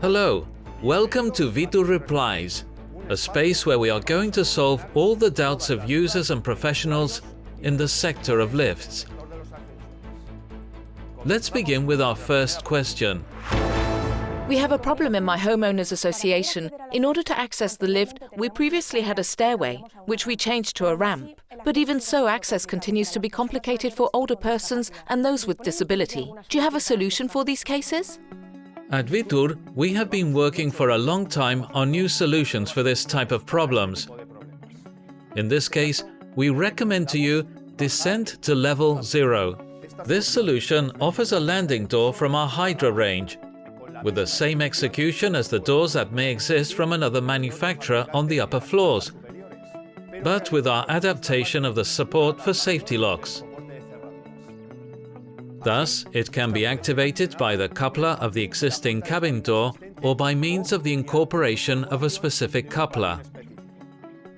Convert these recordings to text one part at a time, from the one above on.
Hello, welcome to Wittur Replies, a space where we are going to solve all the doubts of users and professionals in the sector of lifts. Let's begin with our first question. We have a problem in my homeowners association. In order to access the lift, we previously had a stairway, which we changed to a ramp. But even so, access continues to be complicated for older persons and those with disability. Do you have a solution for these cases? At Wittur, we have been working for a long time on new solutions for this type of problems. In this case, we recommend to you Descent to Level 0. This solution offers a landing door from our Hydra range, with the same execution as the doors that may exist from another manufacturer on the upper floors, but with our adaptation of the support for safety locks. Thus, it can be activated by the coupler of the existing cabin door or by means of the incorporation of a specific coupler.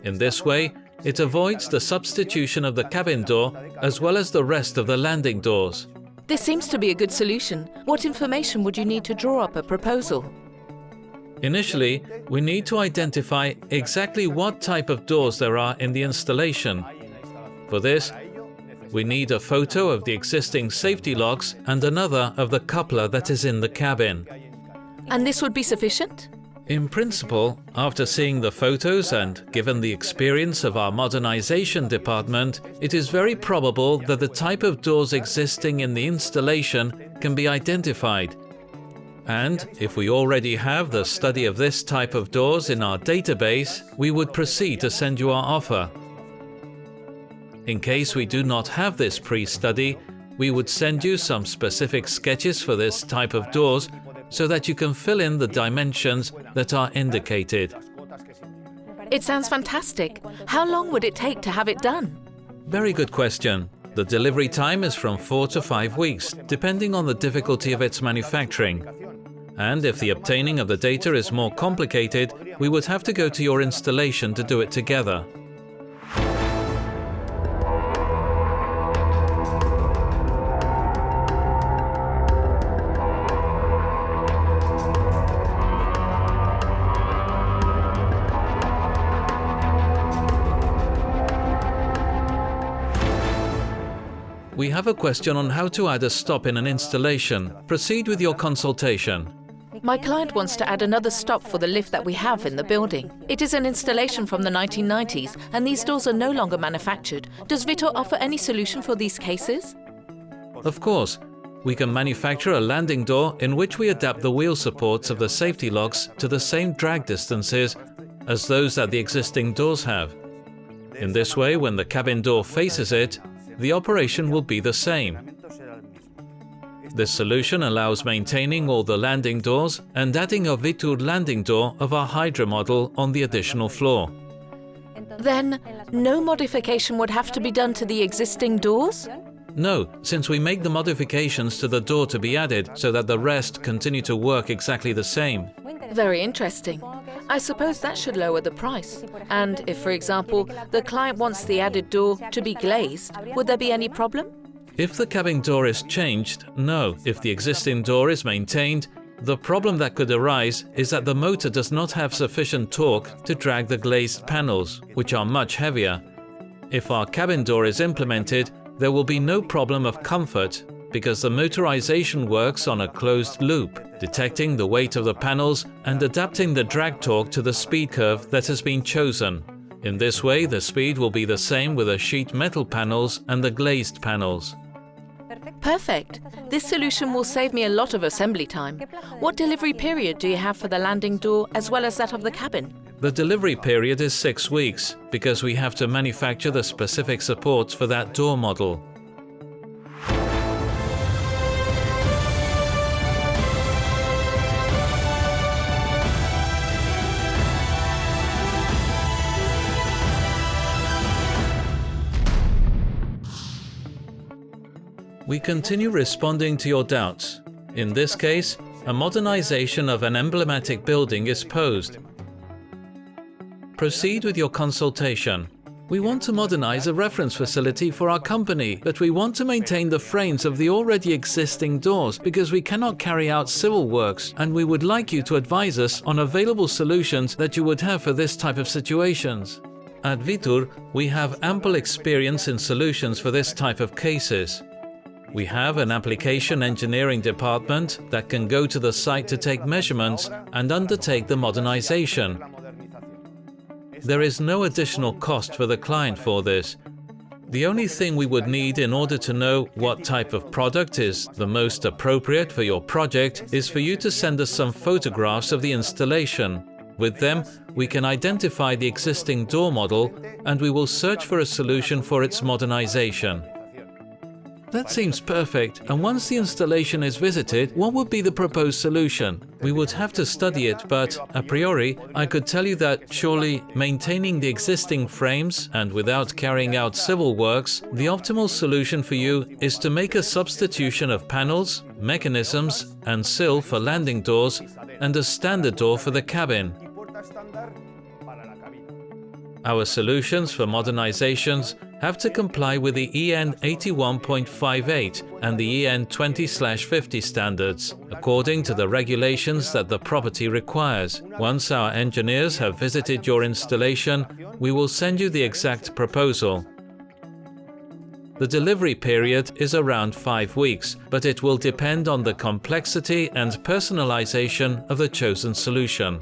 In this way, it avoids the substitution of the cabin door as well as the rest of the landing doors. This seems to be a good solution. What information would you need to draw up a proposal? Initially, we need to identify exactly what type of doors there are in the installation. For this, we need a photo of the existing safety locks and another of the coupler that is in the cabin. And this would be sufficient? In principle, after seeing the photos and given the experience of our modernization department, it is very probable that the type of doors existing in the installation can be identified. And if we already have the study of this type of doors in our database, we would proceed to send you our offer. In case we do not have this pre-study, we would send you some specific sketches for this type of doors so that you can fill in the dimensions that are indicated. It sounds fantastic. How long would it take to have it done? Very good question. The delivery time is from 4 to 5 weeks, depending on the difficulty of its manufacturing. And if the obtaining of the data is more complicated, we would have to go to your installation to do it together. We have a question on how to add a stop in an installation. Proceed with your consultation. My client wants to add another stop for the lift that we have in the building. It is an installation from the 1990s and these doors are no longer manufactured. Does Wittur offer any solution for these cases? Of course. We can manufacture a landing door in which we adapt the wheel supports of the safety locks to the same drag distances as those that the existing doors have. In this way, when the cabin door faces it, the operation will be the same. This solution allows maintaining all the landing doors and adding a Wittur landing door of our Hydra model on the additional floor. Then, no modification would have to be done to the existing doors? No, since we make the modifications to the door to be added so that the rest continue to work exactly the same. Very interesting. I suppose that should lower the price. And if, for example, the client wants the added door to be glazed, would there be any problem? If the cabin door is changed, no. If the existing door is maintained, the problem that could arise is that the motor does not have sufficient torque to drag the glazed panels, which are much heavier. If our cabin door is implemented, there will be no problem of comfort because the motorization works on a closed loop, detecting the weight of the panels and adapting the drag torque to the speed curve that has been chosen. In this way, the speed will be the same with the sheet metal panels and the glazed panels. Perfect. This solution will save me a lot of assembly time. What delivery period do you have for the landing door as well as that of the cabin? The delivery period is 6 weeks because we have to manufacture the specific supports for that door model. We continue responding to your doubts. In this case, a modernization of an emblematic building is posed. Proceed with your consultation. We want to modernize a reference facility for our company, but we want to maintain the frames of the already existing doors because we cannot carry out civil works, and we would like you to advise us on available solutions that you would have for this type of situations. At Wittur, we have ample experience in solutions for this type of cases. We have an application engineering department that can go to the site to take measurements and undertake the modernization. There is no additional cost for the client for this. The only thing we would need in order to know what type of product is the most appropriate for your project is for you to send us some photographs of the installation. With them, we can identify the existing door model and we will search for a solution for its modernization. That seems perfect, and once the installation is visited, what would be the proposed solution? We would have to study it, but a priori, I could tell you that surely maintaining the existing frames and without carrying out civil works, the optimal solution for you is to make a substitution of panels, mechanisms and sill for landing doors and a standard door for the cabin. Our solutions for modernizations have to comply with the EN 81.58 and the EN 20/50 standards, according to the regulations that the property requires. Once our engineers have visited your installation, we will send you the exact proposal. The delivery period is around 5 weeks, but it will depend on the complexity and personalization of the chosen solution.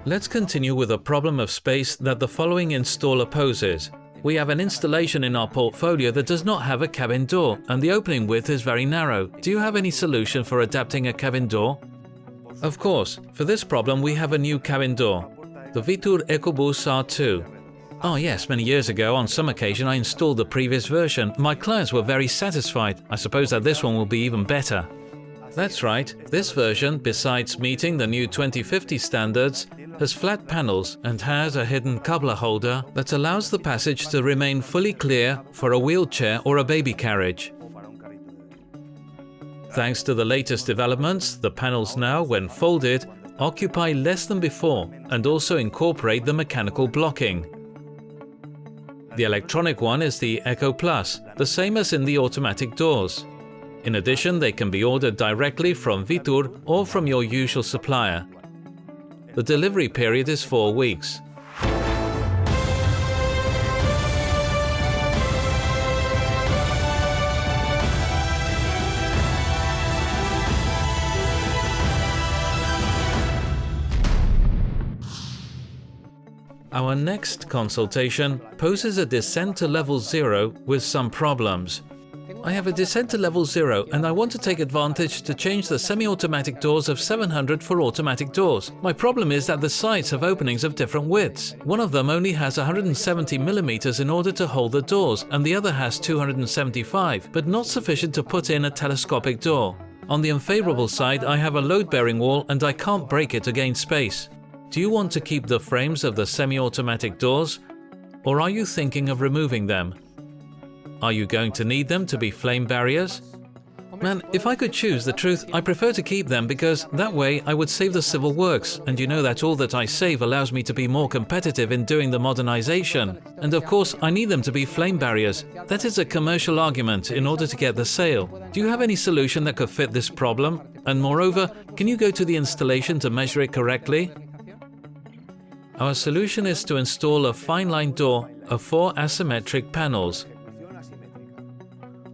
Let's continue with a problem of space that the following installer poses. We have an installation in our portfolio that does not have a cabin door, and the opening width is very narrow. Do you have any solution for adapting a cabin door? Of course, for this problem we have a new cabin door, the Wittur EcoBus R2. Oh yes, many years ago, on some occasion I installed the previous version. My clients were very satisfied. I suppose that this one will be even better. That's right, this version, besides meeting the new 2050 standards, has flat panels and has a hidden coupler holder that allows the passage to remain fully clear for a wheelchair or a baby carriage. Thanks to the latest developments, the panels now, when folded, occupy less than before and also incorporate the mechanical blocking. The electronic one is the Eco Plus, the same as in the automatic doors. In addition, they can be ordered directly from Wittur or from your usual supplier. The delivery period is 4 weeks. Our next consultation poses a descent to level 0 with some problems. I have a descent to level 0 and I want to take advantage to change the semi-automatic doors of 700 for automatic doors. My problem is that the sides have openings of different widths. One of them only has 170 mm in order to hold the doors and the other has 275, but not sufficient to put in a telescopic door. On the unfavorable side I have a load-bearing wall and I can't break it to gain space. Do you want to keep the frames of the semi-automatic doors, or are you thinking of removing them? Are you going to need them to be flame barriers? Man, if I could choose the truth, I prefer to keep them because that way I would save the civil works, and you know that all that I save allows me to be more competitive in doing the modernization. And of course, I need them to be flame barriers. That is a commercial argument in order to get the sale. Do you have any solution that could fit this problem? And moreover, can you go to the installation to measure it correctly? Our solution is to install a fine-line door of 4 asymmetric panels.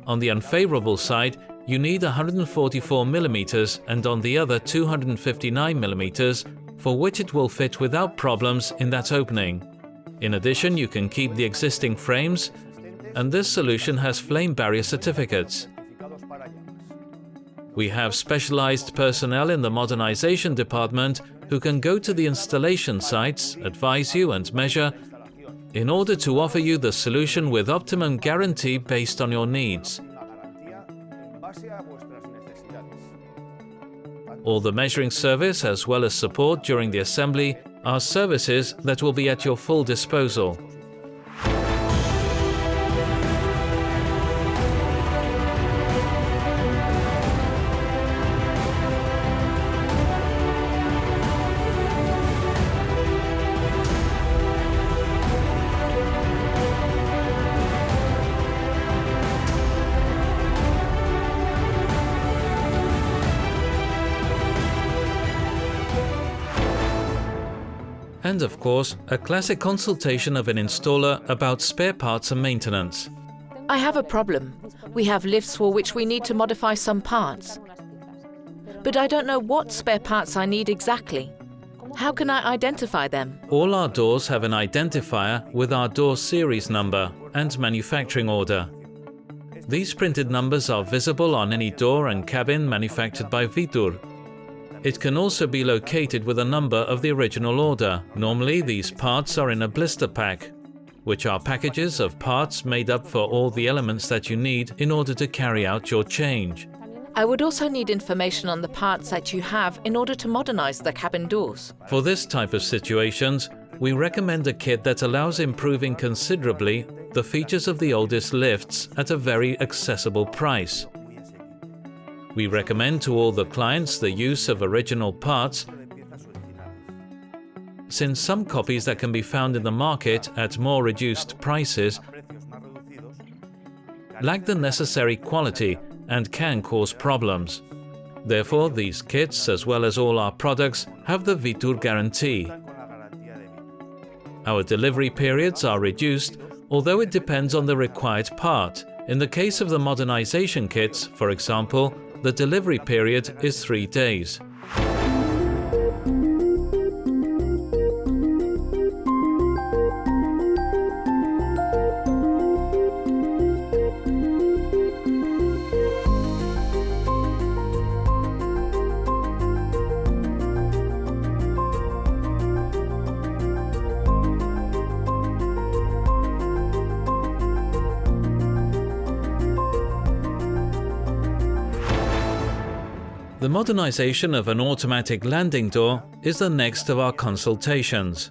On the unfavorable side, you need 144 mm and on the other 259 mm, for which it will fit without problems in that opening. In addition, you can keep the existing frames, and this solution has flame barrier certificates. We have specialized personnel in the modernization department who can go to the installation sites, advise you and measure, in order to offer you the solution with optimum guarantee based on your needs. All the measuring service as well as support during the assembly are services that will be at your full disposal. And of course, a classic consultation of an installer about spare parts and maintenance. I have a problem. We have lifts for which we need to modify some parts. But I don't know what spare parts I need exactly. How can I identify them? All our doors have an identifier with our door series number and manufacturing order. These printed numbers are visible on any door and cabin manufactured by Wittur. It can also be located with a number of the original order. Normally, these parts are in a blister pack, which are packages of parts made up for all the elements that you need in order to carry out your change. I would also need information on the parts that you have in order to modernize the cabin doors. For this type of situations, we recommend a kit that allows improving considerably the features of the oldest lifts at a very accessible price. We recommend to all the clients the use of original parts, since some copies that can be found in the market at more reduced prices lack the necessary quality and can cause problems. Therefore, these kits, as well as all our products, have the Wittur guarantee. Our delivery periods are reduced, although it depends on the required part. In the case of the modernization kits, for example, the delivery period is 3 days. The modernization of an automatic landing door is the next of our consultations.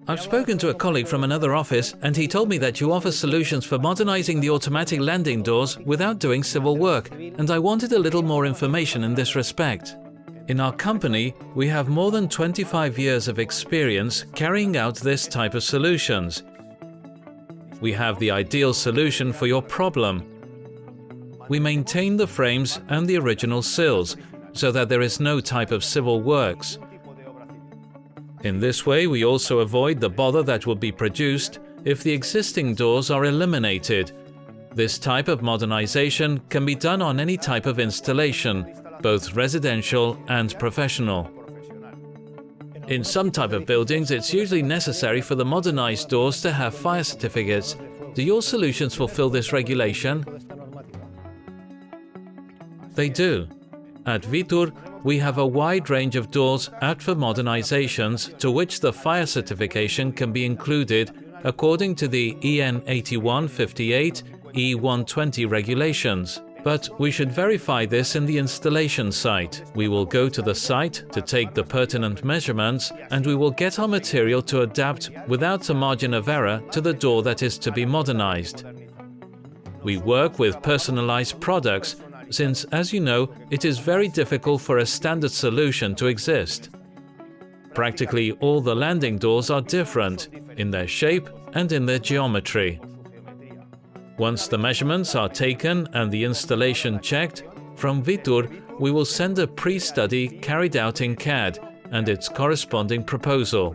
I've spoken to a colleague from another office and he told me that you offer solutions for modernizing the automatic landing doors without doing civil work, and I wanted a little more information in this respect. In our company, we have more than 25 years of experience carrying out this type of solutions. We have the ideal solution for your problem. We maintain the frames and the original sills, so that there is no type of civil works. In this way, we also avoid the bother that will be produced if the existing doors are eliminated. This type of modernization can be done on any type of installation, both residential and professional. In some type of buildings, it's usually necessary for the modernized doors to have fire certificates. Do your solutions fulfill this regulation? They do. At Wittur, we have a wide range of doors out for modernizations to which the fire certification can be included according to the EN 8158 E120 regulations. But we should verify this in the installation site. We will go to the site to take the pertinent measurements, and we will get our material to adapt without a margin of error to the door that is to be modernized. We work with personalized products, since, as you know, it is very difficult for a standard solution to exist. Practically all the landing doors are different in their shape and in their geometry. Once the measurements are taken and the installation checked, from Wittur we will send a pre-study carried out in CAD and its corresponding proposal.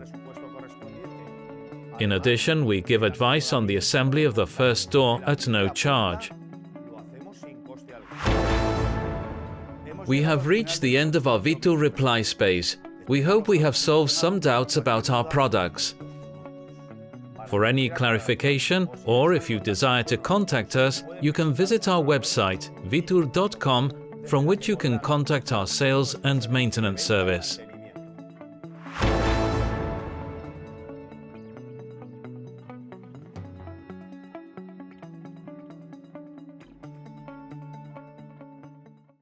In addition, we give advice on the assembly of the first door at no charge. We have reached the end of our Wittur reply space. We hope we have solved some doubts about our products. For any clarification, or if you desire to contact us, you can visit our website wittur.com, from which you can contact our sales and maintenance service.